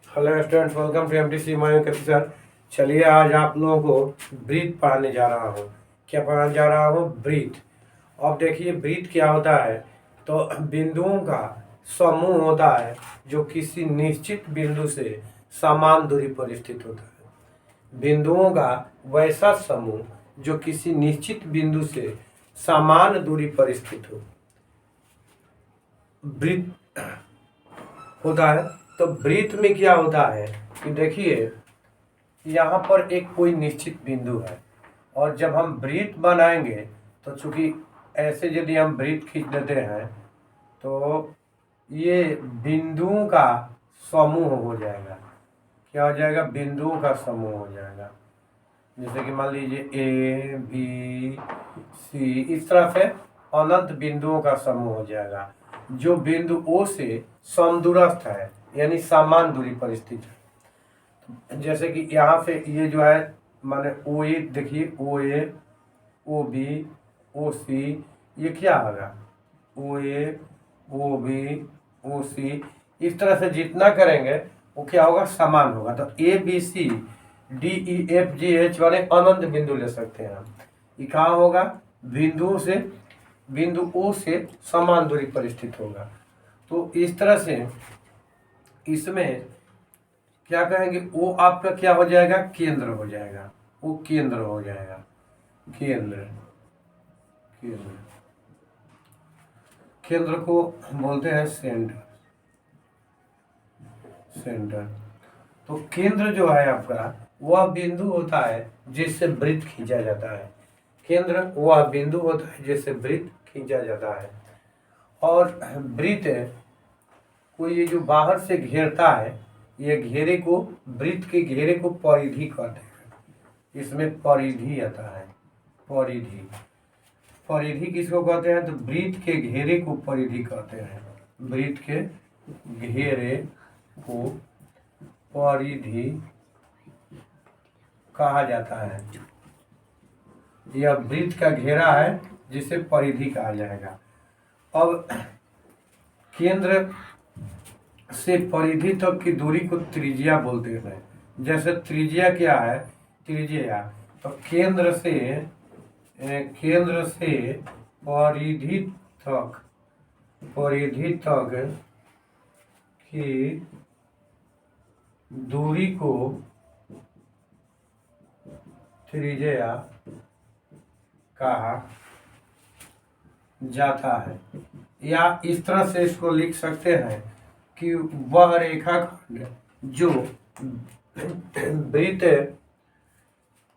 Hello students, welcome to MTC Mayank sir. चलिए आज आप लोगों को ब्रीथ पढ़ाने जा रहा हूँ। क्या पढ़ाने जा रहा हूँ? ब्रीथ। अब देखिए ब्रीथ क्या होता है। तो बिंदुओं का समूह होता है जो किसी निश्चित बिंदु से समान दूरी पर स्थित होता है। बिंदुओं का वैसा समूह जो किसी निश्चित बिंदु से समान दूरी पर स्थित हो, ब्रीथ होता है। तो ब्रीथ में क्या होता है कि देखिए यहाँ पर एक कोई निश्चित बिंदु है और जब हम ब्रीथ बनाएंगे तो चूंकि ऐसे यदि हम ब्रीथ खींच देते हैं तो ये बिंदुओं का समूह हो जाएगा। क्या हो जाएगा? बिंदुओं का समूह हो जाएगा। जैसे कि मान लीजिए ए बी सी, इस तरह से अनंत बिंदुओं का समूह हो जाएगा जो बिंदु ओ से समदूरस्थ है, यानी समान दूरी पर स्थित है। जैसे कि यहाँ से ये जो है माने ओ ए, देखिए ओ ए, ओ बी, ओ सी, ये क्या होगा? ओ ए, ओ बी, ओ सी, इस तरह से जितना करेंगे वो क्या होगा? समान होगा। तो A B C D E F G H वाले अनंत बिंदु ले सकते हैं हम। ये कहाँ होगा? बिंदु ओ से समान दूरी पर स्थित होगा। तो इस तरह से इसमें क्या कहेंगे? वो आपका क्या हो जाएगा? केंद्र हो जाएगा। वो केंद्र हो जाएगा। केंद्र केंद्र केंद्र को बोलते हैं सेंटर। सेंटर। तो केंद्र जो है आपका वह बिंदु होता है जिससे वृत्त खींचा जाता है। केंद्र वह बिंदु होता है जिससे वृत्त खींचा जाता है। और वृत्त को ये जो बाहर से घेरता है, ये घेरे को, वृत्त के घेरे को परिधि कहते हैं। इसमें परिधि आता है। परिधि परिधि किसको कहते हैं? तो वृत्त के घेरे को परिधि कहते हैं। वृत्त के घेरे को परिधि कहा जाता है। यह वृत्त का घेरा है जिसे परिधि कहा जाएगा। अब केंद्र से परिधि तक की दूरी को त्रिज्या बोलते हैं। जैसे त्रिज्या क्या है? त्रिज्या तो केंद्र से परिधि तक की दूरी को त्रिज्या कहा जाता है। या इस तरह से इसको लिख सकते हैं कि वह रेखाखंड जो वृत्त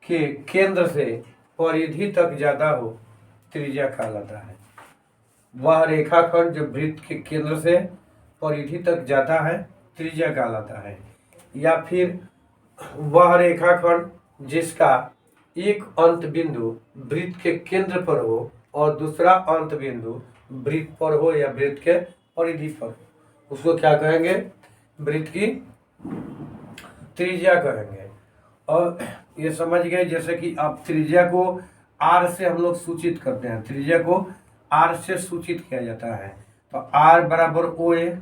के केंद्र से परिधि तक ज्यादा हो, त्रिज्या कहलाता है। वह रेखाखंड जो वृत्त के केंद्र से परिधि तक जाता है, त्रिज्या कहलाता है। या फिर वह रेखाखंड जिसका एक अंत बिंदु वृत्त के केंद्र पर हो और दूसरा अंत बिंदु वृत्त पर हो या वृत्त के परिधि पर हो, उसको क्या कहेंगे? वृत्त की त्रिज्या कहेंगे। और ये समझ गए जैसे कि आप त्रिज्या को आर से हम लोग सूचित करते हैं। त्रिज्या को आर से सूचित किया जाता है। तो आर बराबर ओ ए,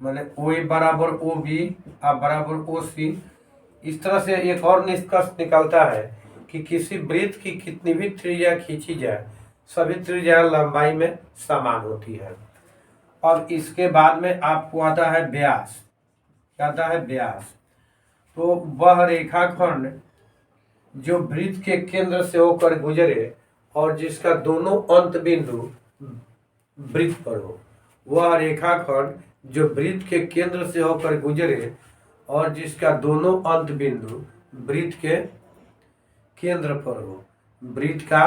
माने ओ ए बराबर ओ बी, आर बराबर ओ सी। इस तरह से एक और निष्कर्ष निकलता है कि किसी वृत्त की कितनी भी त्रिज्या खींची जाए, सभी त्रिज्या लंबाई में समान होती है। और इसके बाद में आपको आता है व्यास। क्या आता है? व्यास। तो वह रेखाखंड जो वृत्त के केंद्र से होकर गुजरे और जिसका दोनों अंत बिंदु वृत्त पर हो, वह रेखाखंड जो वृत्त के केंद्र से होकर गुजरे और जिसका दोनों अंत बिंदु वृत्त के केंद्र पर हो, वृत्त का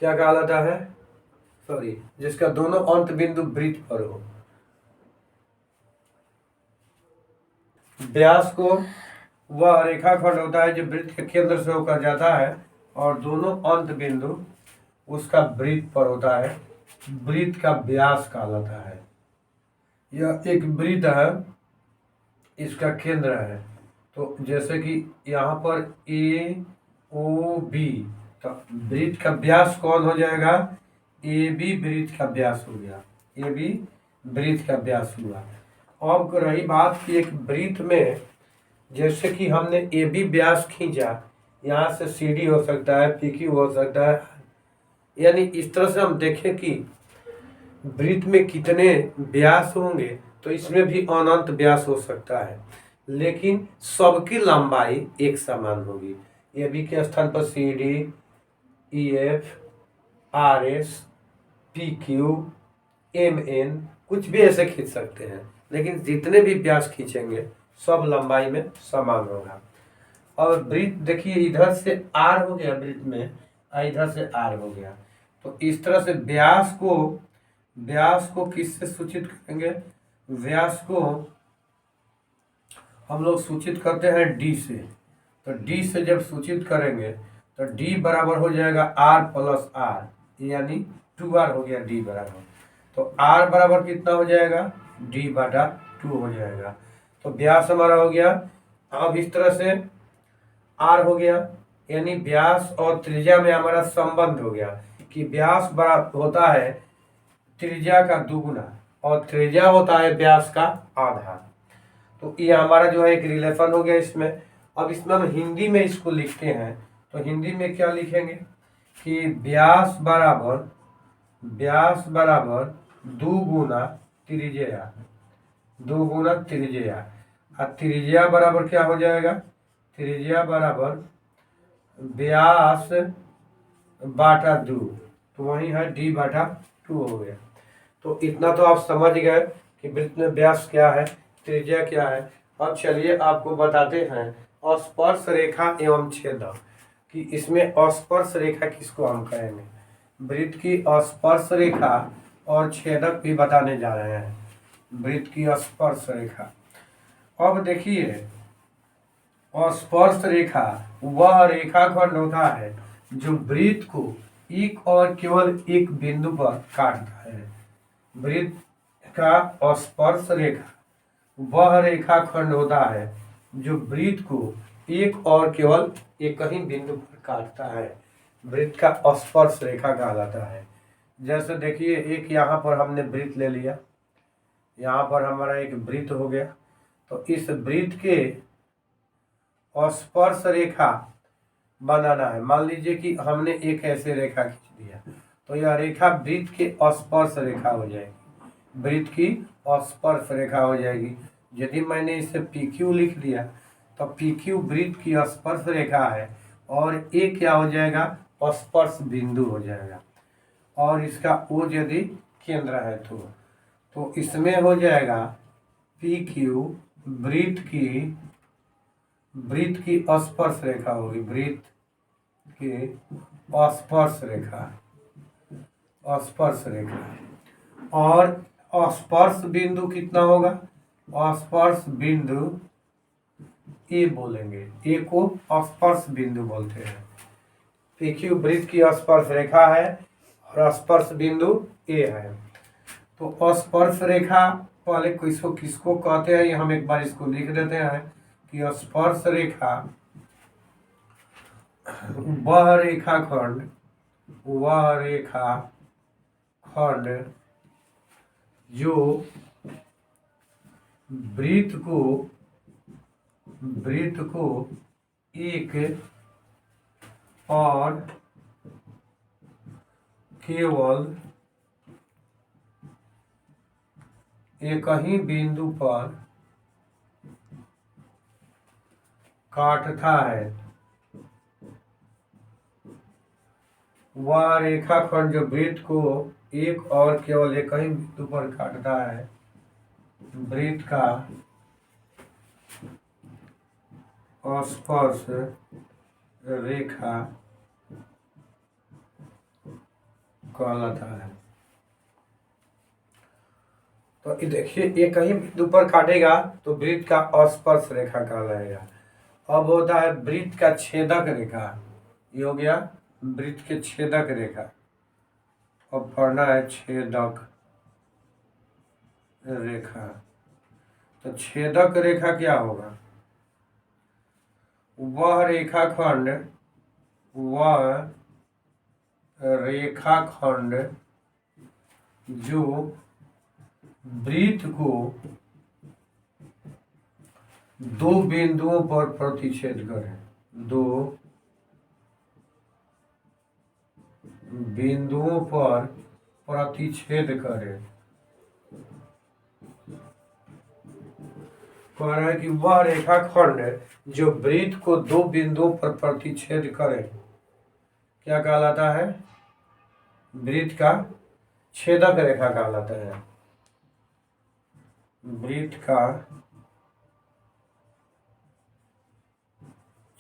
क्या कहलाता है? जिसका दोनों अंत बिंदु वृत्त पर हो। व्यास को वह रेखाखंड होता है जो वृत्त के केंद्र से होकर जाता है और दोनों अंत बिंदु उसका वृत्त पर होता है। वृत्त का व्यास कहलाता है। यह एक वृत्त है, इसका केंद्र है। तो जैसे कि यहाँ पर ए ओ बी, तो वृत्त का व्यास कौन हो जाएगा? ए बी वृत्त का व्यास हो गया। ए बी वृत्त का व्यास हुआ। अब रही बात कि एक वृत्त में जैसे कि हमने ए बी व्यास खींचा, यहाँ से सी डी हो सकता है, पी क्यू हो सकता है, यानी इस तरह से हम देखें कि वृत्त में कितने व्यास होंगे, तो इसमें भी अनंत व्यास हो सकता है, लेकिन सबकी लंबाई एक समान होगी। ए बी के स्थान पर C D, E F, R S, P Q, M N, कुछ भी ऐसे खींच सकते हैं, लेकिन जितने भी व्यास खींचेंगे सब लंबाई में समान होगा। और वृत्त देखिए इधर से आर हो गया वृत्त में, और इधर से आर हो गया, तो इस तरह से व्यास को किससे सूचित करेंगे? व्यास को हम लोग सूचित करते हैं डी से। तो डी से जब सूचित करेंगे तो डी बराबर हो जाएगा आर प्लस आर, यानी 2r हो गया डी बराबर। तो आर बराबर कितना हो जाएगा? डी बटा 2 हो जाएगा। तो व्यास हमारा हो गया। अब इस तरह से आर हो गया, यानी व्यास और त्रिज्या में हमारा संबंध हो गया कि व्यास बड़ा होता है त्रिज्या का दुगुना और त्रिज्या होता है व्यास का आधा। तो ये हमारा जो है एक रिलेशन हो गया इसमें। अब इसमें हम हिंदी में इसको लिखते हैं, तो हिंदी में क्या लिखेंगे कि व्यास बराबर दुगुना त्रिज्या, दुगुना त्रिज्या। और त्रिज्या बराबर क्या हो जाएगा? त्रिज्या बराबर व्यास बाटा 2, तो वही है डी बटा 2 हो गया। तो इतना तो आप समझ गए कि वृत्त में व्यास क्या है, त्रिज्या क्या है। अब चलिए आपको बताते हैं स्पर्श रेखा एवं छेदक, कि इसमें स्पर्श रेखा किसको हम कहेंगे। वृत्त की स्पर्श रेखा और छेदक भी बताने जा रहे हैं। वृत्त की स्पर्श रेखा, अब देखिए स्पर्श रेखा वह रेखाखंड होता है जो वृत्त को एक और केवल एक बिंदु पर काटता है। वृत्त का स्पर्श रेखा वह रेखाखंड होता है जो वृत्त को एक और केवल एक ही बिंदु पर काटता है, वृत्त का स्पर्श रेखा कहलाता है। जैसे देखिए एक यहाँ पर हमने वृत्त ले लिया, यहाँ पर हमारा एक वृत्त हो गया, तो इस वृत्त के स्पर्श रेखा बनाना है। मान लीजिए कि हमने एक ऐसे रेखा खींच दिया, तो यह रेखा वृत्त के स्पर्श रेखा हो जाएगी, वृत्त की स्पर्श रेखा हो जाएगी। यदि मैंने इसे पी क्यू लिख दिया तो पी क्यू वृत्त की स्पर्श रेखा है और ए क्या हो जाएगा? स्पर्श बिंदु हो जाएगा। और इसका ओ यदि केंद्र है तो इसमें हो जाएगा पी क्यू वृत्त की स्पर्श रेखा होगी, वृत्त की स्पर्श रेखा। और स्पर्श बिंदु कितना होगा? स्पर्श बिंदु ए बोलेंगे, ए को स्पर्श बिंदु बोलते हैं। पी क्यू वृत्त की स्पर्श रेखा है और स्पर्श बिंदु ए है। तो स्पर्श रेखा पहले किसको कहते हैं, ये हम एक बार इसको लिख देते हैं कि स्पर्श रेखा वह रेखाखंड जो वृत्त को एक और केवल एक ही बिंदु पर काटता है, वह रेखाखंड जो वृत्त को एक और केवल एक ही बिंदु पर काटता है, वृत्त का स्पर्श रेखा कहलाता है। तो देखिए एक ही बिंदु पर काटेगा तो वृत्त का स्पर्श रेखा कहलाएगा। अब होता है वृत्त का छेदक रेखा, ये हो गया वृत्त के छेदक रेखा। अब पढ़ना है छेदक रेखा। तो छेदक रेखा क्या होगा? वह रेखाखंड जो वृत्त को दो बिंदुओं पर प्रतिच्छेद करें, दो बिंदुओं पर प्रतिच्छेद करें। कह रहा है कि वह रेखाखंड जो वृत्त को दो बिंदुओं पर प्रतिच्छेद करे क्या कहलाता है? वृत्त का छेदक रेखा कहलाता है। वृत्त का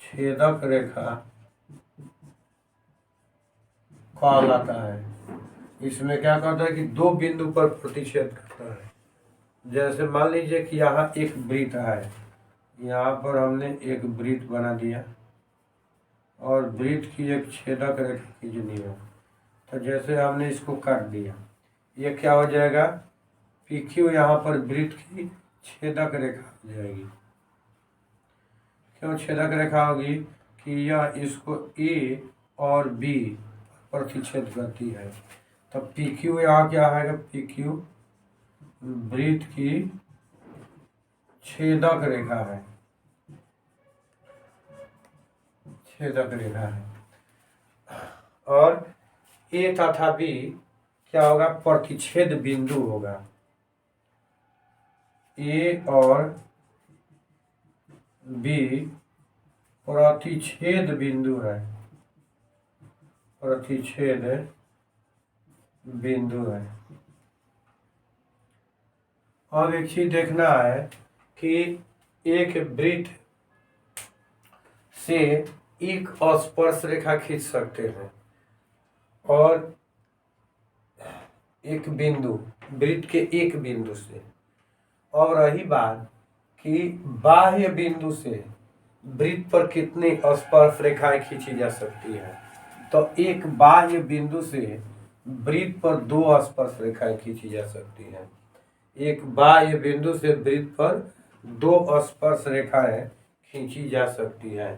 छेदक रेखा कहलाता है। इसमें क्या कहता है कि दो बिंदु पर प्रतिच्छेद करता है। जैसे मान लीजिए कि यहाँ एक वृत्त है, यहाँ पर हमने एक वृत्त बना दिया और वृत्त की एक छेदक रेखा खींचनी है। तो जैसे हमने इसको काट दिया, ये क्या हो जाएगा? PQ यहाँ पर वृत्त की छेदक रेखा हो जाएगी। क्यों छेदक रेखा होगी? कि यह इसको A और B प्रतिच्छेद करती है। तो PQ यहाँ क्या आएगा? PQ वृत्त की छेदक रेखा है, छेदक रेखा है। और A तथा B क्या होगा? प्रतिच्छेद बिंदु होगा। A और B प्रतिच्छेद बिंदु है, प्रतिच्छेद बिंदु है। अब एक चीज देखना है कि एक वृत्त से एक स्पर्श रेखा खींच सकते हैं और एक बिंदु, वृत्त के एक बिंदु से। और रही बात कि बाह्य बिंदु से वृत्त पर कितनी स्पर्श रेखाएं खींची जा सकती है, तो एक बाह्य बिंदु से वृत्त पर दो स्पर्श रेखाएं खींची जा सकती हैं। एक बाह्य बिंदु से वृत्त पर दो स्पर्श रेखाएं खींची जा सकती है।